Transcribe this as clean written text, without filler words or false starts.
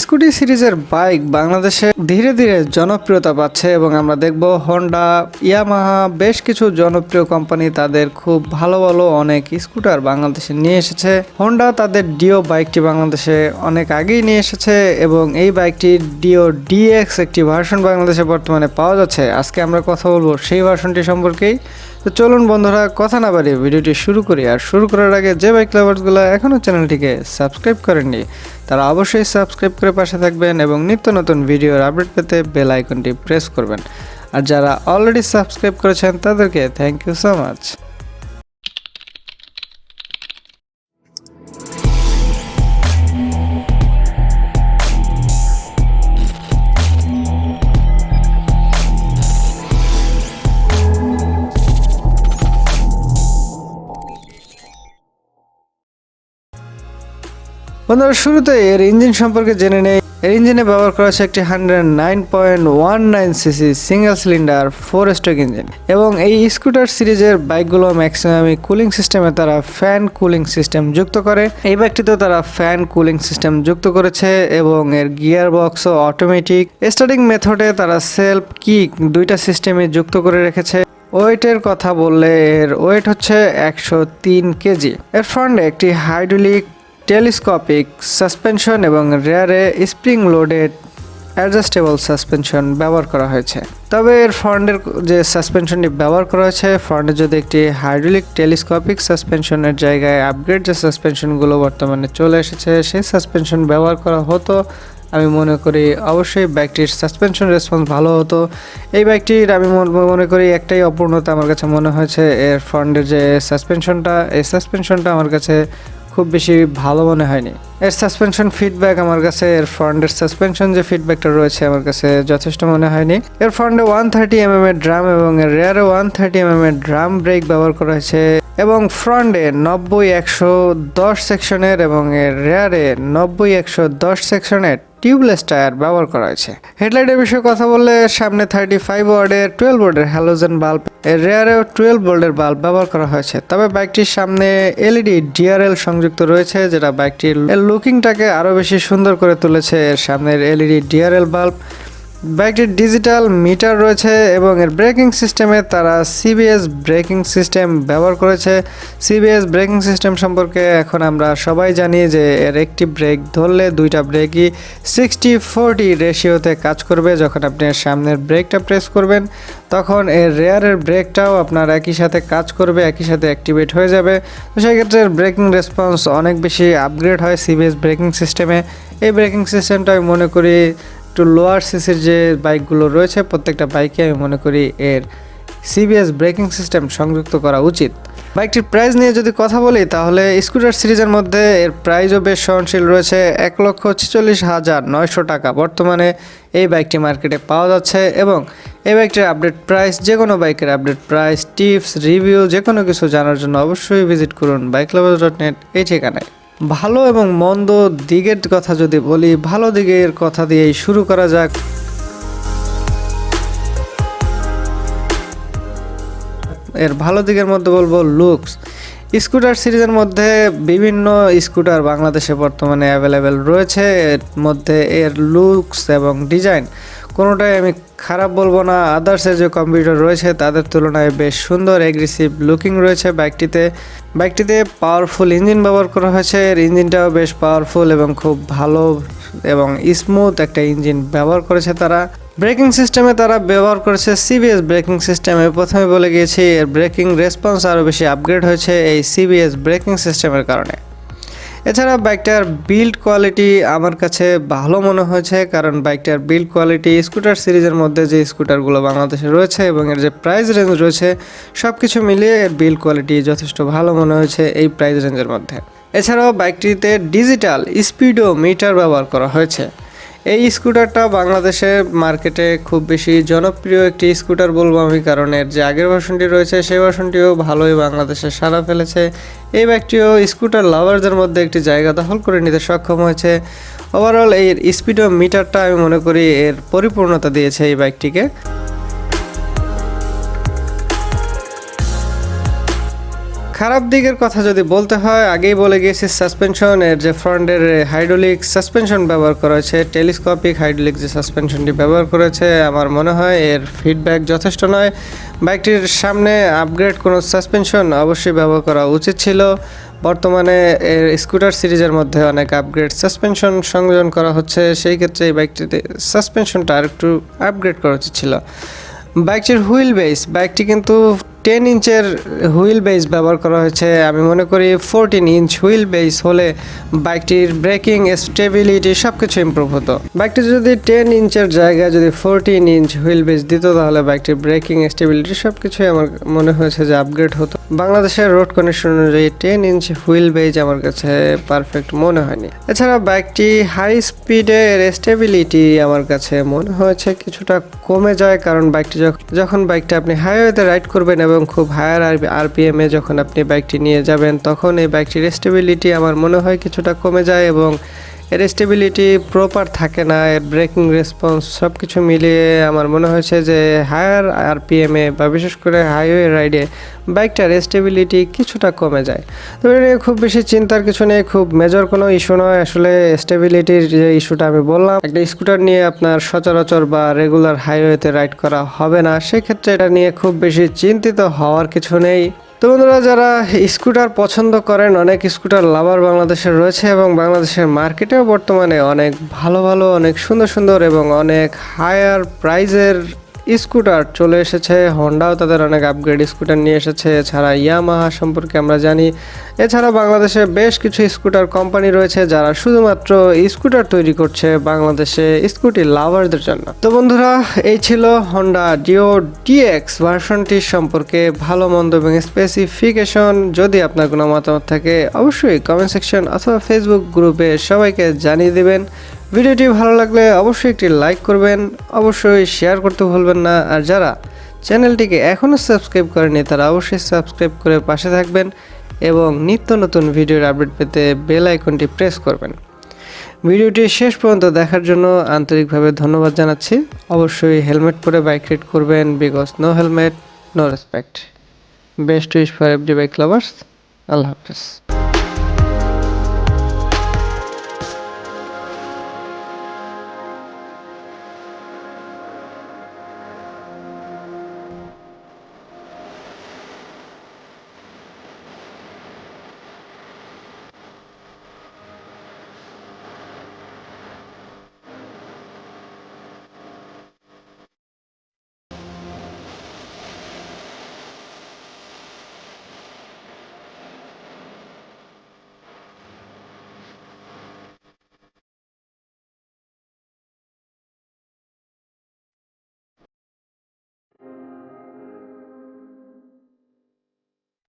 Scooty সিরিজের bike বাংলাদেশে ধীরে ধীরে জনপ্রিয়তা পাচ্ছে এবং আমরা দেখব হন্ডা, ইয়ামাহা বেশ কিছু জনপ্রিয় কোম্পানি তাদের খুব ভালো ভালো অনেক স্কুটার বাংলাদেশে নিয়ে এসেছে। হন্ডা তাদের ডিও বাইকটি বাংলাদেশে অনেক আগেই নিয়ে এসেছে এবং এই বাইকটির ডিও ডিএক্স একটি ভার্সন বাংলাদেশে বর্তমানে পাওয়া যাচ্ছে। আজকে আমরা কথা বলবো সেই ভার্সনটি সম্পর্কেই। তো চলুন বন্ধুরা, কথা না বাড়িয়ে ভিডিওটি শুরু করি। আর শুরু করার আগে যে বাইক লাভার্সগুলো এখনও চ্যানেলটিকে সাবস্ক্রাইব করেননি তারা অবশ্যই সাবস্ক্রাইব করে পাশে থাকবেন এবং নিত্য নতুন ভিডিওর আপডেট পেতে বেল আইকনটি প্রেস করবেন। আর যারা অলরেডি সাবস্ক্রাইব করেছেন তাদেরকে থ্যাংক ইউ সো মাচ। বন্ধুরা, শুরুতে এর ইঞ্জিন সম্পর্কে জেনে নেই। এর ইঞ্জিনে ব্যবহার করা হচ্ছে একটি 109.19 CC single cylinder 4 stroke engine এবং এই স্কুটার সিরিজের বাইকগুলো ম্যাক্সিমামই কুলিং সিস্টেমে তারা ফ্যান কুলিং সিস্টেম যুক্ত করে। এই বাইকটিতেও তারা ফ্যান কুলিং সিস্টেম যুক্ত করেছে এবং এর গিয়ার বক্সও অটোমেটিক। স্টার্টিং মেথডে তারা সেলফ কিক দুইটা সিস্টেমে যুক্ত করে রেখেছে। ওয়েটের কথা বললে এর ওয়েট হচ্ছে 103 কেজি। এর ফ্রন্টে একটি হাইড্রোলিক টেলিস্কোপিক সাসপেনশন এবং রেয়ারে স্প্রিং লোডেড অ্যাডজাস্টেবল সাসপেনশন ব্যবহার করা হয়েছে। তবে এর ফ্রন্টের যে সাসপেনশনটি ব্যবহার করা হয়েছে, ফ্রন্টে যদি একটি হাইড্রোলিক টেলিস্কোপিক সাসপেনশনের জায়গায় আপগ্রেড যে সাসপেনশনগুলো বর্তমানে চলে এসেছে সেই সাসপেনশন ব্যবহার করা হতো, আমি মনে করি অবশ্যই বাইকটির সাসপেনশন রেসপন্স ভালো হতো। এই বাইকটির আমি মনে করি একটাই অপূর্ণতা আমার কাছে মনে হয়েছে, এর ফ্রন্টের যে সাসপেনশনটা, এই সাসপেনশনটা আমার কাছে খুব বেশি ভালো মনে হয়নি। এর সাসপেনশন ফিডব্যাক আমার কাছে, এর ফ্রন্টের সাসপেনশন যে ফিডব্যাকটা রয়েছে আমার কাছে যথেষ্ট মনে হয়নি। এর ফ্রন্টে 130 mm এর ড্রাম এবং এর রেয়ারে 130 mm এর ড্রাম ব্রেক ব্যবহার করা হয়েছে এবং ফ্রন্টে 90-110 সেকশনের এবং এর রেয়ারে 90-110 সেকশনের টিউবলেস টায়ার ব্যবহার করা হয়েছে। হেডলাইটের বিষয়ে কথা বললে সামনে 35 ওয়াটের 12 ভোল্টের হ্যালোজেন বাল্ব, এর রেয়ারেও 12 ভোল্টের বাল্ব ব্যবহার করা হয়েছে। তবে বাইকটির সামনে এলইডি ডিআরএল সংযুক্ত রয়েছে, যেটা বাইকটির লুকিংটাকে আরও বেশি সুন্দর করে তুলেছে। এর সামনের এলইডি ডিআরএল বাল্ব, বাইকটির ডিজিটাল মিটার রয়েছে এবং এর ব্রেকিং সিস্টেমে তারা সিবিএস ব্রেকিং সিস্টেম ব্যবহার করেছে। সিবিএস ব্রেকিং সিস্টেম সম্পর্কে এখন আমরা সবাই জানি যে এর একটি ব্রেক ধরলে দুইটা ব্রেকই 60-40 রেশিওতে কাজ করবে। যখন আপনি সামনের ব্রেকটা প্রেস করবেন তখন এর রেয়ারের ব্রেকটাও আপনার একই সাথে কাজ করবে, একই সাথে অ্যাক্টিভেট হয়ে যাবে। তো সেক্ষেত্রে ব্রেকিং রেসপন্স অনেক বেশি আপগ্রেড হয় সিবিএস ব্রেকিং সিস্টেমে। এই ব্রেকিং সিস্টেমটা আমি মনে করি একটু লোয়ার সিসির যে বাইকগুলো রয়েছে প্রত্যেকটা বাইকে আমি মনে করি এর সিবিএস ব্রেকিং সিস্টেম সংযুক্ত করা উচিত। বাইকটির প্রাইস নিয়ে যদি কথা বলি তাহলে স্কুটার সিরিজের মধ্যে এর প্রাইসও বেশ সহনশীল রয়েছে। 1,46,900 টাকা বর্তমানে এই বাইকটি মার্কেটে পাওয়া যাচ্ছে এবং এই বাইকটির আপডেট প্রাইস, যে কোনো বাইকের আপডেট প্রাইস, টিপস, রিভিউ যে কোনো কিছু জানার জন্য অবশ্যই ভিজিট করুন bikelovers.net এই ঠিকানায়। ভালো এবং মন্দ দিকের কথা যদি বলি, ভালো দিকের কথা দিয়েই শুরু করা যাক। এর ভালো দিকের মধ্যে বলবো লুকস। স্কুটার সিরিজের মধ্যে বিভিন্ন স্কুটার বাংলাদেশে বর্তমানে অ্যাভেলেবেল রয়েছে। এর মধ্যে এর লুকস এবং ডিজাইন কোনোটাই আমি খারাপ বলবো না। আদার্সের যে কম্পিউটার রয়েছে তাদের তুলনায় বেশ সুন্দর এগ্রেসিভ লুকিং রয়েছে বাইকটিতে পাওয়ারফুল ইঞ্জিন ব্যবহার করা হয়েছে। এর ইঞ্জিনটাও বেশ পাওয়ারফুল এবং খুব ভালো এবং স্মুথ একটা ইঞ্জিন ব্যবহার করেছে তারা। ব্রেকিং সিস্টেমে তারা ব্যবহার করেছে সিবিএস ব্রেকিং সিস্টেমে। প্রথমে বলে গিয়েছি এর ব্রেকিং রেসপন্স আরও বেশি আপগ্রেড হয়েছে এই সিবিএস ব্রেকিং সিস্টেমের কারণে। এছাড়া বাইকটার বিল্ড কোয়ালিটি আমার কাছে ভালো মনে হয়েছে, কারণ বাইকটার বিল্ড কোয়ালিটি স্কুটার সিরিজের মধ্যে যে স্কুটারগুলো বাংলাদেশে রয়েছে এবং এর যে প্রাইস রেঞ্জ রয়েছে সব কিছু মিলিয়ে এর বিল্ড কোয়ালিটি যথেষ্ট ভালো মনে হয়েছে এই প্রাইস রেঞ্জের মধ্যে। এছাড়াও বাইকটিতে ডিজিটাল স্পিডো মিটার ব্যবহার করা হয়েছে। এই স্কুটারটা বাংলাদেশের মার্কেটে খুব বেশি জনপ্রিয় একটি স্কুটার বলবো আমি, কারণ এর যে আগের ভার্সনটি রয়েছে সেই ভার্সনটিও ভালোই বাংলাদেশে সাড়া ফেলেছে। এই বাইকটিও স্কুটার লাভারদের মধ্যে একটি জায়গা দখল করে নিতে সক্ষম হয়েছে। ওভারঅল এই স্পিডো মিটারটা আমি মনে করি এর পরিপূর্ণতা দিয়েছে এই বাইকটিকে। খারাপ দিকের কথা যদি বলতে হয়, আগেই বলে গিয়েছি সাসপেনশন এর যে ফ্রন্টের হাইড্রোলিক সাসপেনশন ব্যবহার করা হয়েছে, টেলিস্কোপিক হাইড্রোলিক যে সাসপেনশনটি ব্যবহার করেছে, আমার মনে হয় এর ফিডব্যাক যথেষ্ট নয়। বাইকটির সামনে আপগ্রেড কোনো সাসপেনশন অবশ্যই ব্যবহার করা উচিত ছিল। বর্তমানে এর স্কুটার সিরিজের মধ্যে অনেক আপগ্রেড সাসপেনশন সংযোজন করা হচ্ছে, সেই ক্ষেত্রে এই বাইকটিতে সাসপেনশনটা আরেকটু আপগ্রেড করা উচিত ছিল। বাইকটির হুইল বেস, বাইকটি কিন্তু 10 ইঞ্চের হুইল বেস ব্যবহার করা হয়েছে। আমি মনে করি 14 ইঞ্চ হুইল বেস হলে বাইকটির ব্রেকিং স্টেবিলিটি সব কিছু ইম্প্রুভ হতো। বাইকটি যদি 10 ইঞ্চের জায়গায় যদি 14 ইঞ্চ হুইল বেস দিত, তাহলে বাইকটির ব্রেকিং স্টেবিলিটি সব কিছুই আমার মনে হয়েছে যে আপগ্রেড হতো। বাংলাদেশের রোড কন্ডিশন অনুযায়ী 10 ইঞ্চ হুইল বেস আমার কাছে পারফেক্ট মনে হয়নি। এছাড়া বাইকটি হাই স্পিডের স্টেবিলিটি আমার কাছে মনে হয়েছে কিছুটা কমে যায়, কারণ বাইকটি যখন বাইকটা আপনি হাইওয়েতে রাইড করবেন এবং খুব হায়ার আরপিএমে যখন আপনি বাইকটি নিয়ে যাবেন, তখন এই বাইকটির স্টেবিলিটি আমার মনে হয় কিছুটা কমে যায় এবং এর স্টেবিলিটি প্রপার থাকে না। এর ব্রেকিং রেসপন্স সব কিছু মিলিয়ে আমার মনে হয়েছে যে হায়ার আরপিএমে বা বিশেষ করে হাইওয়ে রাইডে বাইকটার স্টেবিলিটি কিছুটা কমে যায়। তো এটা নিয়ে খুব বেশি চিন্তার কিছু নেই, খুব মেজর কোনো ইস্যু নয়। আসলে স্টেবিলিটির যে ইস্যুটা আমি বললাম, একটা স্কুটার নিয়ে আপনার সচরাচর বা রেগুলার হাইওয়েতে রাইড করা হবে না, সেক্ষেত্রে এটা নিয়ে খুব বেশি চিন্তিত হওয়ার কিছু নেই। তো বন্ধুরা, যারা স্কুটার পছন্দ করেন, অনেক স্কুটার লাভার বাংলাদেশের রয়েছে এবং বাংলাদেশের মার্কেটেও বর্তমানে অনেক ভালো ভালো, অনেক সুন্দর সুন্দর এবং অনেক হায়ার প্রাইজের স্কুটার চলে এসেছে। হন্ডাও তাদের অনেক আপগ্রেড স্কুটার নিয়ে এসেছে। এছাড়া ইয়ামাহা সম্পর্কে আমরা জানি। এছাড়া বাংলাদেশে বেশ কিছু স্কুটার কোম্পানি রয়েছে যারা শুধুমাত্র স্কুটার তৈরি করছে বাংলাদেশে স্কুটি লাভারদের জন্য। তো বন্ধুরা, এই ছিল হন্ডা ডিও ডিএক্স ভার্সনটি সম্পর্কে ভালো মন্দ এবং স্পেসিফিকেশন। যদি আপনার কোনো মতামত থাকে অবশ্যই কমেন্ট সেকশন অথবা ফেসবুক গ্রুপে সবাইকে জানিয়ে দেবেন। ভিডিওটি ভালো লাগলে অবশ্যই একটি লাইক করবেন, অবশ্যই শেয়ার করতে ভুলবেন না। আর যারা চ্যানেলটিকে এখনও সাবস্ক্রাইব করেনি, তারা অবশ্যই সাবস্ক্রাইব করে পাশে থাকবেন এবং নিত্য নতুন ভিডিওর আপডেট পেতে বেল আইকনটি প্রেস করবেন। ভিডিওটি শেষ পর্যন্ত দেখার জন্য আন্তরিকভাবে ধন্যবাদ জানাচ্ছি। অবশ্যই হেলমেট পরে বাইক রাইড করবেন, because no helmet no respect. Best wish for every bike lovers. আল্লাহ হাফেজ।